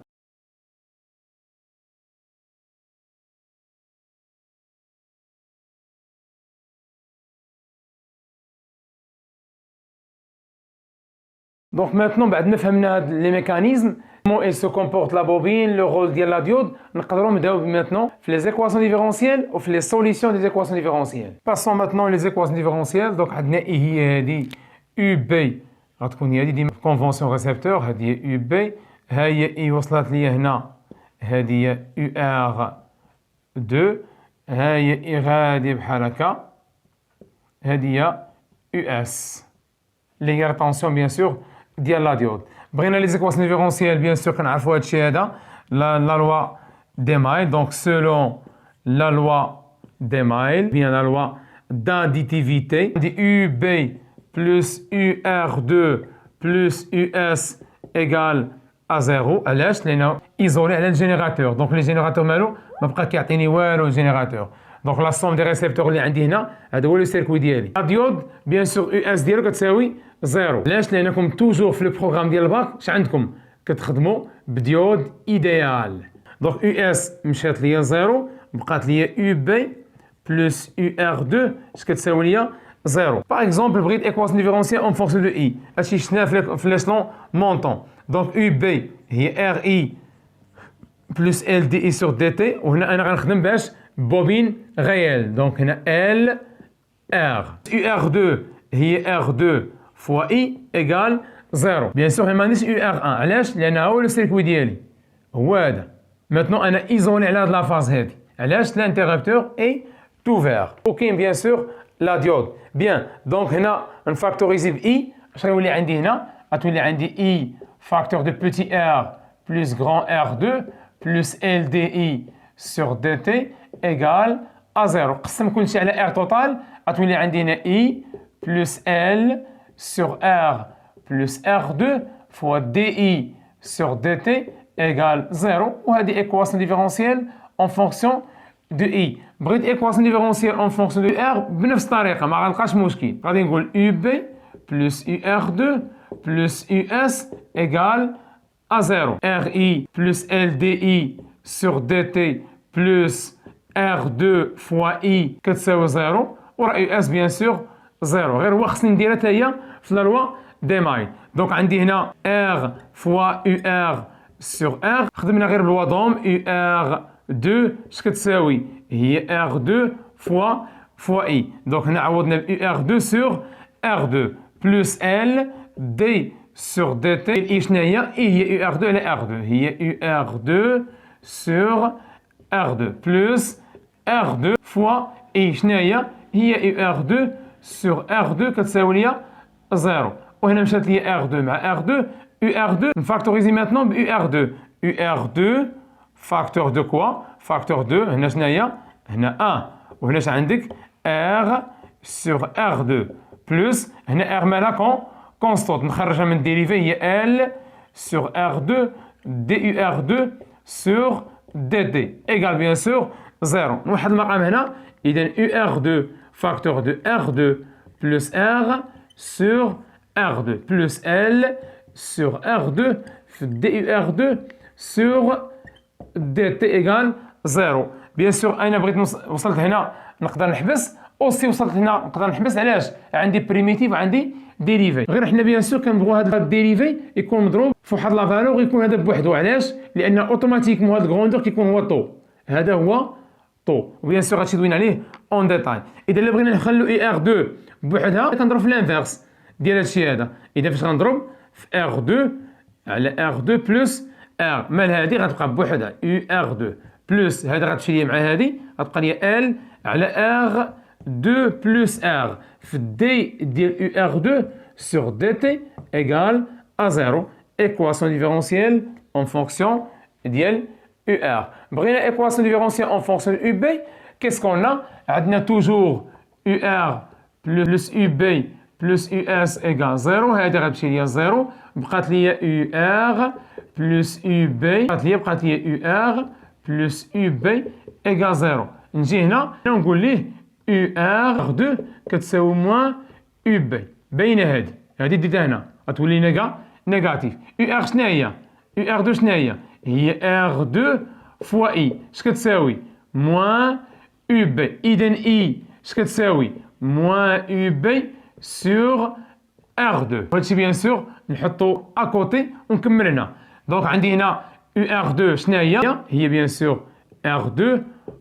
دونك ماتنون بعد ما فهمنا هاد لي ميكانيزم كومون il se comporte la bobine, le rôle ديال لا ديود، نقدروا نبداو ماتنون في لي زيكواسيون ديفيرونسييل وفي لي سوليسيون دي زيكواسيون ديفيرونسييل. باسون ماتنون لي زيكواسيون ديفيرونسييل. دونك عندنا اي هي هادي يو بي غتكون هي هادي ديما كونفونسيون ريسبتور، هادي هي يو بي. ها هي اي وصلت ليا هنا، هادي هي يو ار 2. ها هي اي غادي بحال هكا، هادي هي يو اس اللي هي ريتونسيون بيان سور ديال لا ديود. بغينا لي زيكواسيون ديفيرونسييل بيان سور كنعرفوا هادشي هذا لا لوا دي مايل. دونك سولون لا لوا دي مايل بيان لا لوا d'additivité دي يو بي بلس يو ار 2 بلس يو اس ايغال ا 0. علاش؟ لانه ايزولي على الجينيراتور. دونك لي جينيراتور مالو ما بقى كيعطيني والو الجينيراتور. دونك لا سوم دي ريسبتور اللي عندي هنا هذا هو لو سيركوي ديالي. لا ديود بيان سور يو اس ديالو كتساوي 0. علاش؟ لانكم توجور في لو بروغرام ديال الباك اش عندكم كتخدموا بديود ايديال. دونك يو اس مشات ليا 0، بقات ليا يو بي بلس يو ار 2 اش كتساوي ليا 0. باغ اكزومبل بغيت ايكواسيون ديفيرونسييل اون فونكسيون دو اي، هادشي شفناه في ليسلون مونطون. دونك يو بي هي ار اي بلس ال دي اي سور دي تي، وهنا انا غنخدم باش بوبين غيال. دونك هنا ال ار يو ار 2 هي ار 2 فوا اي ايغال 0. بيان سور ما عنديش يو ار 1. علاش؟ لان هو لو سيركوي ديالي هو هذا. ماتنون انا ايزولي على هاد لا فاز هادي. علاش؟ لانتيرابتور اي توفير. وكاين بيان سور لا ديود. بيان دونك هنا نفاكتوريزي ب اي. اش غيولي عندي هنا؟ غتولي عندي اي فاكتور دو بوتي ار بلس غران ار 2 بلس ال دي اي سور دي تي ايغال ا 0. قسم كلشي على ار توتال غتولي عندي هنا اي بلس ال sur R plus R2 fois DI sur DT égale 0. وهذه équation différentielle en fonction de I. بغيت équation différentielle en fonction de R بنفس الطريقة ما غنلقاش مشكل. غادي نقول UB plus UR2 plus US égale à 0. RI plus LDI sur DT plus R2 fois I كتساوي 0. ورا US bien sûr 0. غير هو خصني نديرها حتى هي في لا لوا دي مايل. دونك عندي هنا R فوا يو ار سور R. خدمنا غير بالوضوم يو ار 2 اش كتساوي هي R2 فوا اي. دونك هنا عوضنا يو ار 2 سور R2 plus L D sur dt. I شنو هي؟ هي UR2 على R2. هي UR2 sur R2 plus R2 fois I شنو هي؟ هي UR2 sur R2 كتساوي ليا 0. وهنا مشات لي R2 مع R2. UR2 نفاكتوريزي ماتنون ب UR2. UR2 facteur de quoi? Facteur 2 هنا شنو هي؟ هنا 1 وهنا اش عندك R sur R2 plus هنا R مالها constante نخرجها من الديريفي هي L sur R2 DUR2 sur DT égale bien sûr 0. نوحد المقام هنا إذا UR2 facteur de R2 plus R sur R2 plus L sur R2 DUR2 sur dt égale 0. بيان سور انا بغيت وصلت هنا نقدر نحبس اوسي وصلت هنا نقدر نحبس علاش عندي بريميتيف وعندي ديريفي غير حنا بيان سور كنبغوا هذا الديريفي يكون مضروب في واحد لا فالور يكون هذا بوحدو علاش لان اوتوماتيكمون هذا الكروندور كيكون هو طو هذا هو طو وبيان سور هادشي دوينا عليه اون ديتاي. اذا الا بغينا نخلو اي ار 2 بوحدها كنضرب في الانفيرس ديال هادشي هذا. اذا فاش غنضرب في ار 2 على ار 2 بلس ار مال هادي غتبقى بوحدها يو ار 2 بلس هذا غتمشي ليا مع هادي غتبقى ليا ال على ار 2 بلس ار في دي ديال يو ار 2 sur dt égale à 0. Équation différentielle en fonction ديال UR. بغينا équation différentielle en fonction de UB. Qu'est-ce qu'on a? عندنا toujours UR plus UB plus US égale 0. هذه غتمشي ليا 0. بقات ليا UR plus UB. بقات ليا UR plus UB égale 0. نجي هنا نقول ليه UR2 كتساوي موان UB. باينه هذه ديتها هنا غتولي نيجاتيف. UR شنو هي؟ UR2 شنو هي؟ هي R2 فوا I اش كتساوي؟ موان UB. اذا I اش كتساوي؟ موان UB سور R2. هادشي بيان سور نحطو اكوتي ونكمل هنا. دونك عندي هنا UR2 شنو هي؟ هي بيان سور R2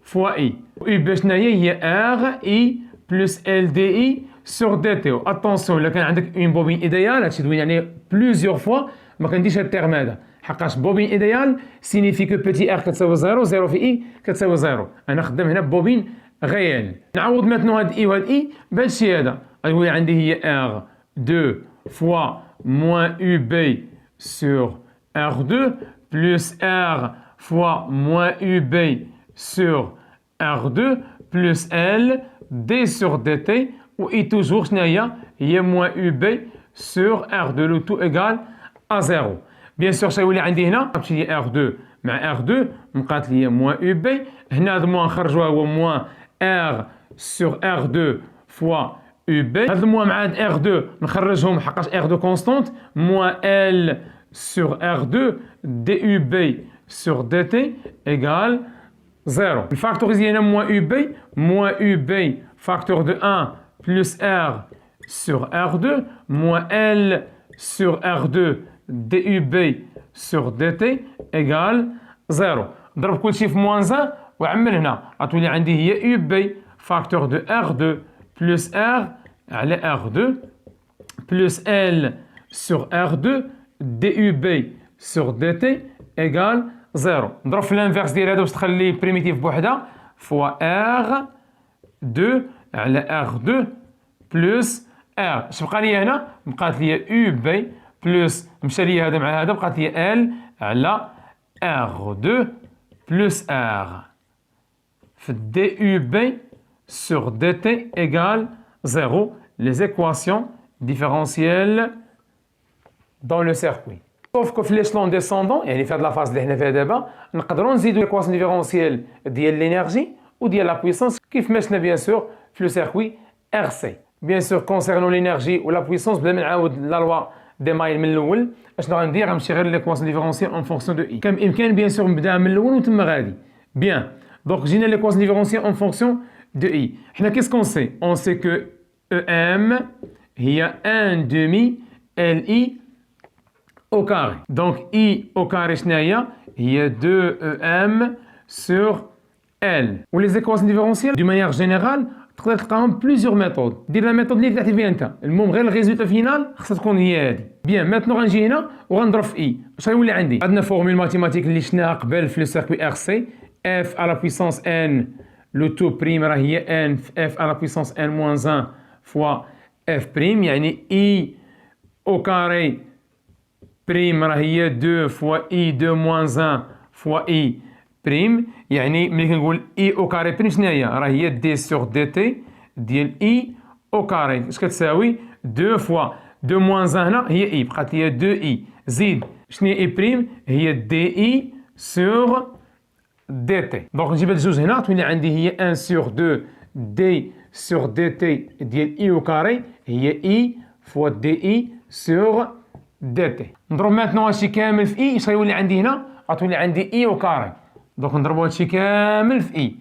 فوا I. UB شنو هي R I بلس LDI sur dt. اتونسيون الا كان عندك اون بوبين ايديال هادشي دوين يعني بلوزيور فوا ما كنديرش هاد التيرم هذا حقاش بوبين ايديال سينيفي كو بيتي ار كتساوي 0 0 في اي كتساوي 0. انا خدام هنا بوبين غيال. نعوض ماتنو هاد اي وهاد اي بهاد الشيء هذا غيولي عندي هي ار 2 فوا موان يو بي سور ار 2 بلس ار فوا موان يو بي سور ار 2 بلس ال دي سور دي تي و اي توجور شنو هي موان يو بي سور ار 2 لو تو ايغال ا 0. بيان سور شنو يولي عندي هنا غتمشي لي ار 2 مع ار 2 بقات لي موان يو بي. هنا هذا موان نخرجوها هو موان ار سور ار 2 فوا يو بي. هذا الموان مع هاد ار 2 نخرجهم حقاش ار 2 كونستونت موان ال سور ار 2 دي يو بي سور دي تي ايغال 0. نفاكتوريزي هنا موان يو بي facteur de 1 plus R sur R2 moins L sur R2 DUB sur DT égale 0. ضرب كل شيء في موان 1 وعمل هنا غتولي عندي هي UB facteur de R2 plus R على R2 plus L sur R2 DUB sur DT égale 0. نضرب في الانفيرس ديال هذا باش تخلي بريميتيف بوحدها فوا R 2 على R2 بلس R. اش بقى لي هنا؟ بقات لي UB بلس مشى لي هذا مع هذا بقات لي L على R2 بلس R في DUB sur DT égale 0. Les équations différentielles dans le circuit. Sauf que في l'échelon descendant يعني في هذه لا فاز اللي حنا فيها دابا نقدروا نزيدوا ليكواسيون ديفيرونسيال ديال لينيرجي وديال لا بويسونس كيف ما شفنا بيان سور في لو سيركوي RC. بيان سور كونسيرنون لينيرجي ولا بويسونس بلا ما نعاود لا لوا دي مايل من الاول اشنو غندير غنمشي غير ليكواسيون ديفيرونسيال اون فونكسيون دو اي. كان بامكان بيان سور نبدا من الاول وتما غادي بيان. دونك جينا ليكواسيون ديفيرونسيال اون فونكسيون دو اي. حنا كيسكون سي اون سي كو ام هي 1 demi LI au carré. Donc I au carré شنو هي 2 EM sur L. Ou les équations différentielles, d'une manière générale, تقدر تلقاهم plusieurs méthodes. دير لا ميثود اللي طلعتي فيها انت، المهم غير الريزولتا فينال خاصها تكون هي هذه. بيان ماتنو غنجي هنا وغنضرب في اي، اش غيولي عندي؟ عندنا فورمول ماتيماتيك اللي شفناها قبل في لو سيركوي ار سي، اف على بويسونس ان لو تو بريم راه هي ان في اف على بويسونس ان موان 1 فوا اف بريم، يعني اي او كاري بريم راه هي 2 فوا اي 2 موان 1 فوا اي بريم، يعني ملي كنقول اي او كاري بريم شنو هي؟ راه هي دي سور دي تي ديال اي او كاري، اش كتساوي 2 فوا 2 موان 1 هنا هي اي، بقات لي 2 اي زيد شنو هي اي بريم؟ هي دي اي سور دي تي. دونك نجيب هاد الجوج هنا تولي عندي هي 1 سور 2 دي سور دي تي ديال اي او كاري هي اي فوا دي اي سور دي تي. نضرب ماتنو هادشي كامل في اي، اش غيولي عندي هنا؟ غتولي عندي اي او كاري. دونك نضربو هادشي كامل في اي،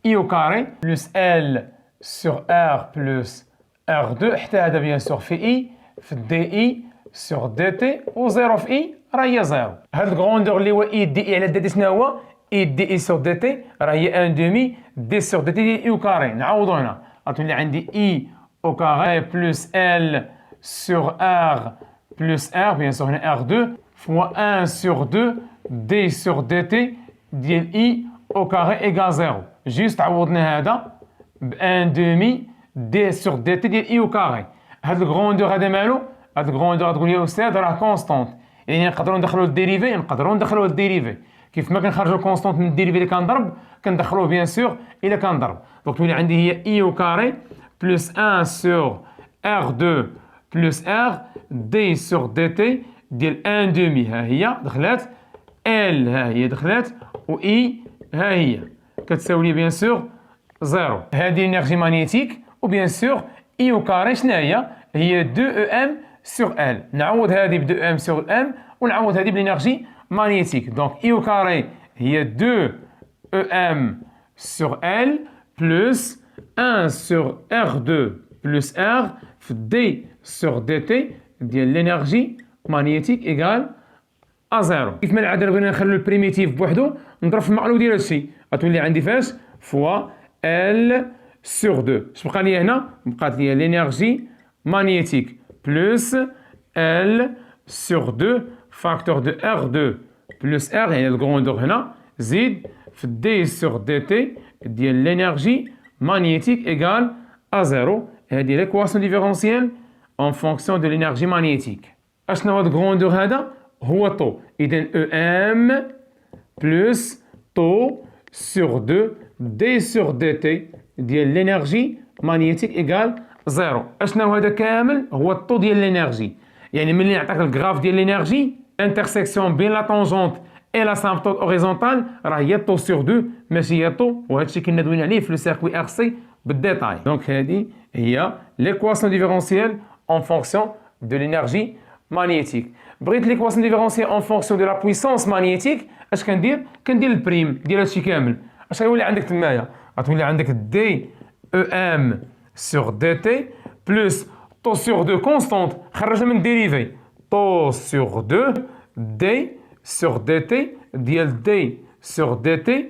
اي او كاري بلس ال سور ار بلس ار 2 حتى هذا بيان سور في اي في دي اي سور دي تي و زيرو في اي راه هي زيرو. هاد الكروندور اللي هو اي دي اي على دي تي شنو هو؟ اي دي اي سور دي تي راه هي ان دومي دي سور دي تي ديال اي او كاري. نعوضو هنا غتولي عندي اي او كاري بلس ال سور ار بلس ار بيان سور هنا ار 2 فوا 1 سور 2 دي سور دي تي ديال اي او كاري ايكال زيرو. جوست عوضنا هذا ب 1 دومي دي سور دي تي ديال اي او كاري. هاد الكروندور هذا مالو؟ هاد الكروندور تقول لي استاذ راه كونستونت، يعني نقدروا ندخلوا الديريفي، نقدروا ندخلوا الديريفي كيف ما كنخرجوا الكونستونت من الديريفي اللي كنضرب كندخلوه بيان سور الا كنضرب. دونك تولي عندي هي اي او كاري بلس 1 سور ار 2 بلس ار دي سور دي تي ديال 1 دومي ها هي دخلات، ال ها هي دخلات، و اي ها هي كتساوي لي بيان سور زيرو. هذه انرجي مانيتيك، وبيان سور اي او كاري شنو هي؟ هي 2 او ام سور ال. نعوض هذه ب 2 ام سور ام ونعوض هذه بالانرجي مانيتيك. دونك اي او كاري هي 2 او ام سور ال بلس 1 سور ار 2 بلس ار في دي سور دي تي ديال الانرجي مانيتيك ايكال ا زيرو. كيف ما العاده بغينا نخلو البريميتيف بوحدو نضرب في المقلوب ديال هادشي غتولي عندي فاش فوا ال سور 2. اش بقى لي هنا؟ بقات لي الانرجي مانيتيك بلس ال سور 2 فاكتور دو ار 2 بلس ار يعني الكروندور هنا زيد في دي سور دي تي ديال الانرجي magnétique égale à 0. هذه l'équation différentielle en fonction de l'énergie magnétique. أشنو هاد الكروندور هذا؟ هو طو. إذا EM plus طو sur 2 d sur dt ديال l'énergie magnétique égale 0. أشنو هذا كامل؟ هو الطو ديال l'énergie. يعني ملي نعطيك الجراف ديال l'énergie l'intersection بين la tangente et la symptote horizontale راه هي طو sur 2 ماشي هي طو، وهذا الشيء كنا دوينا عليه في لو سيركوي ار سي بالديتاي. دونك هذه هي l'équation différentielle en fonction de l'énergie magnétique. بغيت l'équation différentielle en fonction de la puissance magnétique اش كندير؟ كندير البريم ديال هادشي كامل. اش غيولي عندك تمايا؟ غتولي عندك دي او ام سور دي تي بلس طو سور 2 كونستانت خرجها من الديريفي طو سور 2 دي سور دي تي ديال دي سور دي تي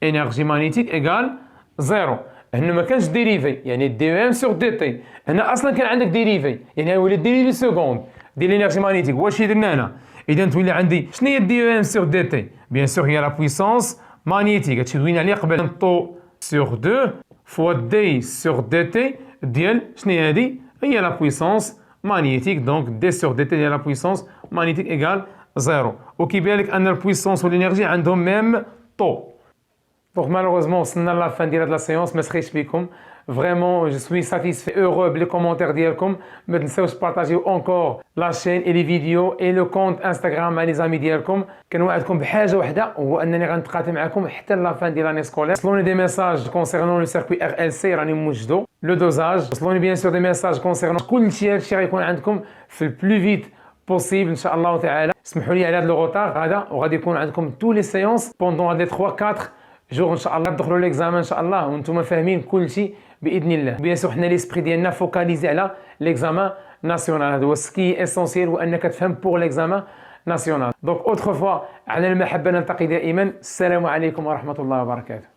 انرجي مانيتيك ايكال 0. هنا ما كانش ديريفي يعني دي ام سور دي تي، هنا اصلا كان عندك ديريفي يعني ولات ديريفي سكوند ديال الانرجي مانيتيك. واش درنا هنا؟ اذا تولي عندي شنو هي دي ام سور دي تي؟ بيان سور هي لا بويسونس مانيتيك، هادشي دوينا عليه قبل. طو سور 2 فوا دي سور دي تي ديال شنو هي هذه؟ هي لا بويسونس مانيتيك. دونك دي سور دي تي ديال لا بويسونس مانيتيك ايكال 0. وكيبان لك ان البويسونس والانرجي عندهم ميم طو. Donc malheureusement وصلنا لا فان ديال هاد لا سيونس. ما سخيتش بكم فريمون جو سوي ساتيسفي اورو بلي كومونتير ديالكم. ما تنساوش بارطاجيو اونكور لا شين اي لي فيديو اي لو كونت انستغرام مع لي زامي ديالكم. كنوعدكم بحاجه وحده هو انني غنتقاتل معكم حتى لا فان ديال لاني سكولير. وصلوني دي ميساج كونسيرنون لو سيركوي ار ال سي راني موجدو لو دوزاج. وصلوني بيان سور دي ميساج كونسيرنون كلشي هادشي غيكون عندكم في البلو فيت بوسيبل ان شاء الله تعالى. اسمحوا لي على هذا لو روتار هذا، وغادي يكون عندكم تو لي سيونس بوندون هاد لي 3 4 جور ان شاء الله. تدخلوا ليكزامان ان شاء الله وانتم فاهمين كل شيء باذن الله. بيان سور حنا ليسبري ديالنا فوكاليزي على ليكزامان ناسيونال. هذا هو سكي اسونسيال هو انك تفهم بور ليكزامان ناسيونال. دونك اوتر فوا على المحبه نلتقي دائما. السلام عليكم ورحمه الله وبركاته.